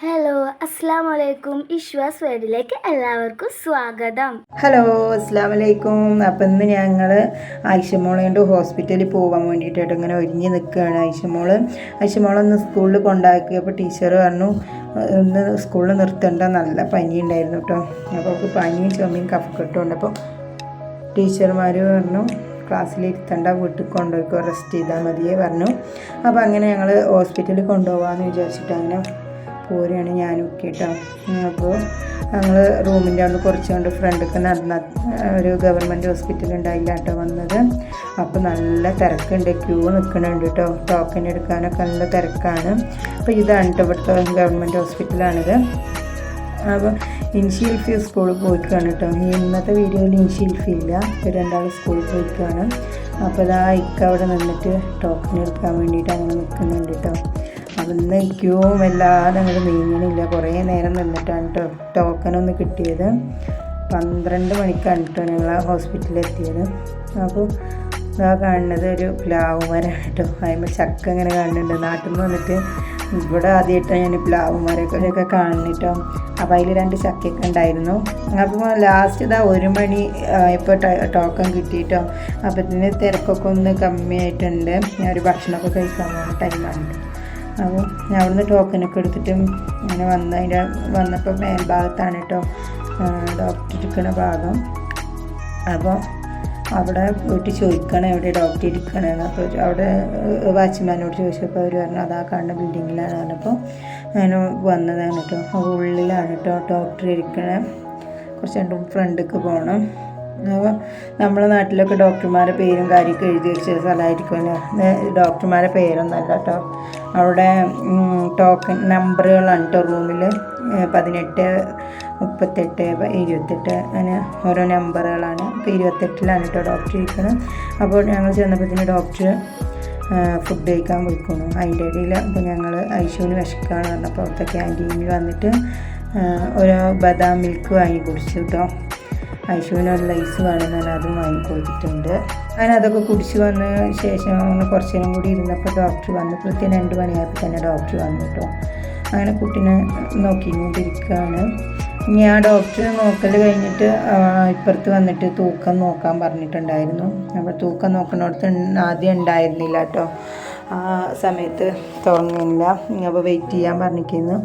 Hello, അസ്സാം വലൈക്കും. ഇഷ്വാസ് വേർഡിലേക്ക് എല്ലാവർക്കും സ്വാഗതം. ഹലോ, അസ്സാം വലൈക്കും. അപ്പം ഇന്ന് ഞങ്ങൾ ഐഷമോളേണ്ട് ഹോസ്പിറ്റലിൽ പോകാൻ വേണ്ടിയിട്ടായിട്ട് ഇങ്ങനെ ഒരുങ്ങി നിൽക്കുകയാണ്. ഐഷമോളൊന്ന് സ്കൂളിൽ കൊണ്ടാക്കിയപ്പോൾ ടീച്ചർ പറഞ്ഞു ഇന്ന് സ്കൂളിൽ നിർത്തേണ്ട, നല്ല പനി ഉണ്ടായിരുന്നു കേട്ടോ. അപ്പോൾ അവൾക്ക് പനിയും ചുമയും കഫക്കെട്ടും ഉണ്ട്. അപ്പോൾ ടീച്ചർമാർ പറഞ്ഞു ക്ലാസ്സിലിരുത്തേണ്ട, വീട്ടിൽ കൊണ്ടുപോയിക്കോ, റെസ്റ്റ് ചെയ്താൽ മതിയേ പറഞ്ഞു. അപ്പോൾ അങ്ങനെ ഞങ്ങൾ ഹോസ്പിറ്റലിൽ കൊണ്ടുപോകാമെന്ന് വിചാരിച്ചിട്ട് അങ്ങനെ പോരുകയാണ് ഞാനും കേട്ടോ. അപ്പോൾ ഞങ്ങൾ റൂമിൻ്റെ അവിടെ കുറച്ചുകൊണ്ട് ഫ്രണ്ടൊക്കെ നടന്ന ഒരു ഗവൺമെൻറ് ഹോസ്പിറ്റൽ ഉണ്ടായില്ല കേട്ടോ വന്നത്. അപ്പോൾ നല്ല തിരക്കുണ്ട്, ക്യൂ നിൽക്കുന്നുണ്ട് കേട്ടോ. ടോക്കൺ എടുക്കാനൊക്കെ നല്ല തിരക്കാണ്. അപ്പോൾ ഇതാണ് കേട്ടോ ഇവിടുത്തെ ഗവൺമെൻറ് ഹോസ്പിറ്റലാണിത്. അപ്പോൾ ഇൻഷിൽഫി സ്കൂളിൽ പോയിക്കാണ് കേട്ടോ. ഇന്നത്തെ വീഡിയോയിൽ ഇൻഷിൽഫി ഇല്ല, രണ്ടാൾ സ്കൂളിൽ പോയിക്കാണ്. അപ്പോൾ ഇതാ അവിടെ നിന്നിട്ട് ടോക്കൺ എടുക്കാൻ വേണ്ടിയിട്ട് അങ്ങനെ നിൽക്കുന്നുണ്ട് കേട്ടോ. അപ്പം ഇന്ന് ക്യൂവും വല്ലാതെ അങ്ങോട്ട് നീങ്ങണില്ല, കുറേ നേരം നിന്നിട്ടാണ് കേട്ടോ ടോക്കനൊന്ന് കിട്ടിയത്. 12 മണിക്കാണ് കേട്ടോ ഞങ്ങൾ ആ ഹോസ്പിറ്റലിൽ എത്തിയത്. അപ്പോൾ ഇതാ കാണുന്നത് ഒരു പ്ലാവ് മരമാണ് കേട്ടോ. അതിന് ചക്ക ഇങ്ങനെ കാണുന്നുണ്ട്. നാട്ടിൽ നിന്ന് വന്നിട്ട് ഇവിടെ ആദ്യമായിട്ടാണ് ഞാൻ പ്ലാവ് മരമൊക്കെ കാണുന്നിട്ടോ. അപ്പോൾ അതിൽ 2 ചക്കയൊക്കെ ഉണ്ടായിരുന്നു. അപ്പോൾ ലാസ്റ്റ് ഇതാ 1 മണി ഇപ്പോൾ ടോക്കൺ കിട്ടിയിട്ടോ. അപ്പോൾ ഇതിന് തിരക്കൊക്കെ ഒന്ന് കമ്മിയായിട്ടുണ്ട്. ഞാൻ ഒരു ഭക്ഷണമൊക്കെ കഴിക്കാൻ പോകുന്ന ടൈമാണ്. അപ്പോൾ ഞാൻ അവിടുന്ന് ടോക്കനൊക്കെ എടുത്തിട്ട് ഇങ്ങനെ വന്നപ്പോൾ മേൽഭാഗത്താണ് കേട്ടോ ഡോക്ടർ ഇരിക്കുന്ന ഭാഗം. അപ്പോൾ അവിടെ പോയിട്ട് ചോദിക്കണം എവിടെ ഡോക്ടർ ഇരിക്കണമെന്ന്. അപ്പോൾ അവിടെ വാച്ച്മാനോട് ചോദിച്ചപ്പോൾ അവർ പറഞ്ഞു അതാ കാണുന്ന ബിൽഡിങ്ങിലാണ് പറഞ്ഞപ്പോൾ ഞാൻ വന്നതാണ് കേട്ടോ. അപ്പോൾ ഉള്ളിലാണ് കേട്ടോ ഡോക്ടർ ഇരിക്കണേ. കുറച്ച് രണ്ടും ഫ്രണ്ടിലേക്ക് പോകണം. അപ്പോൾ നമ്മളെ നാട്ടിലൊക്കെ ഡോക്ടർമാരുടെ പേരും കാര്യമൊക്കെ എഴുതി വെച്ച സ്ഥലമായിരിക്കുമല്ലോ. ഡോക്ടർമാരുടെ പേരൊന്നല്ല കേട്ടോ. അവിടെ ടോക്കൺ നമ്പറുകളാണ് കേട്ടോ. റൂമിൽ 18, 38, 28 അങ്ങനെ ഓരോ നമ്പറുകളാണ്. അപ്പോൾ 28ലാണ് കേട്ടോ ഡോക്ടർ ഇരിക്കുന്നത്. അപ്പോൾ ഞങ്ങൾ ചെന്നപ്പോൾ ഡോക്ടർ ഫുഡ് കഴിക്കാൻ പോയിക്കുന്നു. അതിൻ്റെ ഇടയിൽ അപ്പോൾ ഞങ്ങൾ ഐശുവിന് വിശക്കാന്ന് പറഞ്ഞപ്പോൾ അവിടുത്തെ ക്യാൻറ്റീനിൽ വന്നിട്ട് ഒരു ബദാം മിൽക്ക് വാങ്ങി കുടിച്ചു കേട്ടോ. ഐശുവിനൊരു ലൈസ് വേണമെന്നാൽ അതും വാങ്ങിക്കൊടുത്തിട്ടുണ്ട്. അങ്ങനെ അതൊക്കെ കുടിച്ച് വന്ന ശേഷം കുറച്ച് നേരം കൂടി ഇരുന്നപ്പോൾ ഡോക്ടർ വന്നു. കൃത്യം 2 മണിയായപ്പോൾ തന്നെ ഡോക്ടർ വന്നു കേട്ടോ. അങ്ങനെ കുട്ടീനെ നോക്കിക്കൊണ്ടിരിക്കുകയാണ്. ഇനി ആ ഡോക്ടർ നോക്കൽ കഴിഞ്ഞിട്ട് ഇപ്പുറത്ത് വന്നിട്ട് തൂക്കം നോക്കാൻ പറഞ്ഞിട്ടുണ്ടായിരുന്നു. അപ്പോൾ തൂക്കം നോക്കുന്നിടത്ത് ആദ്യം ഉണ്ടായിരുന്നില്ല കേട്ടോ. ആ സമയത്ത് തുടങ്ങിയില്ല. അപ്പോൾ വെയിറ്റ് ചെയ്യാൻ പറഞ്ഞിരിക്കുന്നു.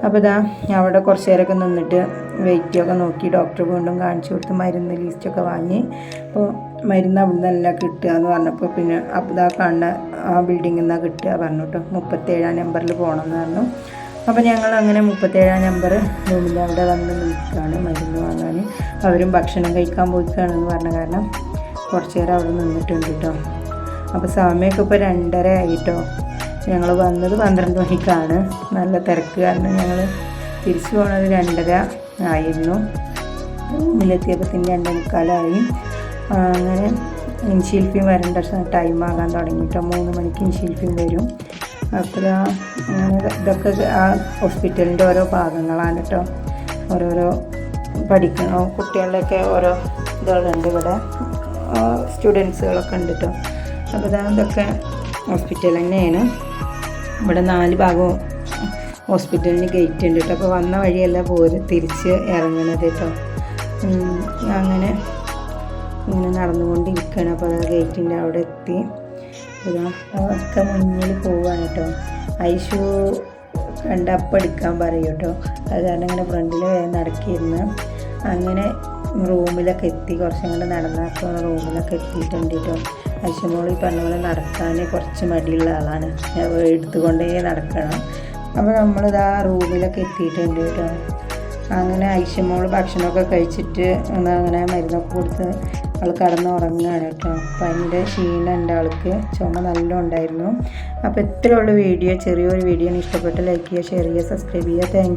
അപ്പോൾ ഇതാ അവിടെ കുറച്ച് നേരമൊക്കെ നിന്നിട്ട് വെയിറ്റൊക്കെ നോക്കി ഡോക്ടർ വീണ്ടും കാണിച്ചു കൊടുത്ത് മരുന്ന് ലിസ്റ്റൊക്കെ വാങ്ങി. അപ്പോൾ മരുന്ന് അവിടെ നിന്നല്ല കിട്ടുക എന്ന് പറഞ്ഞപ്പോൾ പിന്നെ അപ്പോൾ ഇതാ കാണുന്ന ആ ബിൽഡിങ്ങിൽ നിന്നാണ് കിട്ടുക പറഞ്ഞു കേട്ടോ. 37-ാം നമ്പറിൽ പോകണമെന്ന് പറഞ്ഞു. അപ്പോൾ ഞങ്ങൾ അങ്ങനെ 37-ാം നമ്പർ റൂമിൻ്റെ അവിടെ വന്ന് നിൽക്കുകയാണ് മരുന്ന് വാങ്ങാൻ. അവരും ഭക്ഷണം കഴിക്കാൻ പോയിക്കുകയാണെന്ന് പറഞ്ഞ കാരണം കുറച്ച് നേരം അവിടെ നിന്നിട്ടുണ്ട് കേട്ടോ. അപ്പോൾ സമയമൊക്കെ ഇപ്പോൾ 2:30 ആയിട്ടോ. ഞങ്ങൾ വന്നത് 12 മണിക്കാണ്. നല്ല തിരക്ക് കാരണം ഞങ്ങൾ തിരിച്ചു പോകുന്നത് 2:30 ആയിരുന്നു. റൂമിലെത്തിയപ്പോൾ 2:45 അങ്ങനെ ഇൻഷിൽഫിയും വരേണ്ട ടൈമാകാൻ തുടങ്ങിയിട്ടോ. 3 മണിക്ക് ഇൻഷിൽഫിയും വരും. അപ്പോൾ അങ്ങനെ ഇതൊക്കെ ആ ഹോസ്പിറ്റലിൻ്റെ ഓരോ ഭാഗങ്ങളാണ് കേട്ടോ. ഓരോരോ പഠിക്കണോ കുട്ടികളുടെയൊക്കെ ഓരോ ഇതുകളുണ്ട് ഇവിടെ. സ്റ്റുഡൻസുകളൊക്കെ ഉണ്ട് കേട്ടോ. അപ്പോൾ ഇതൊക്കെ ഹോസ്പിറ്റൽ തന്നെയാണ്. ഇവിടെ 4 ഭാഗവും ഹോസ്പിറ്റലിന് ഗേറ്റ് ഉണ്ട് കേട്ടോ. അപ്പോൾ വന്ന വഴിയല്ല തിരിച്ച് ഇറങ്ങണത് കേട്ടോ. അങ്ങനെ ഇങ്ങനെ നടന്നുകൊണ്ടിരിക്കുകയാണ്. അപ്പോൾ അത് ഗേറ്റിൻ്റെ അവിടെ എത്തി. ഒക്കെ മുന്നിൽ പോവുകയാണ് കേട്ടോ. ഐഷു കണ്ടപ്പം എടുക്കാൻ പറയും കേട്ടോ. അത് കാരണം ഇങ്ങനെ ഫ്രണ്ടിൽ നടക്കിയിരുന്നു. അങ്ങനെ റൂമിലൊക്കെ എത്തി. കുറച്ചും കൂടെ നടന്നപ്പോൾ റൂമിലൊക്കെ എത്തിയിട്ടുണ്ട് കേട്ടോ. ഐഷമോൾ ഈ പറഞ്ഞ പോലെ നടക്കാൻ കുറച്ച് മടിയുള്ള ആളാണ്. എടുത്തുകൊണ്ടേ നടക്കണം. അപ്പോൾ നമ്മളിതാ റൂമിലൊക്കെ എത്തിയിട്ടുണ്ട് കേട്ടോ. അങ്ങനെ ഐഷമോൾ ഭക്ഷണമൊക്കെ കഴിച്ചിട്ട് അങ്ങനെ മരുന്നൊക്കെ കൊടുത്ത് അവൾ കിടന്നുറങ്ങുകയാണ് കേട്ടോ. പനിയുടെ ക്ഷീണമുണ്ട് ആൾക്ക്, ചുമ നല്ല ഉണ്ടായിരുന്നു. അപ്പോൾ ഇത്രയുള്ള വീഡിയോ, ചെറിയൊരു വീഡിയോ ഇഷ്ടപ്പെട്ട ലൈക്ക് ചെയ്യുക, ഷെയർ ചെയ്യുക, സബ്സ്ക്രൈബ് ചെയ്യുക. താങ്ക്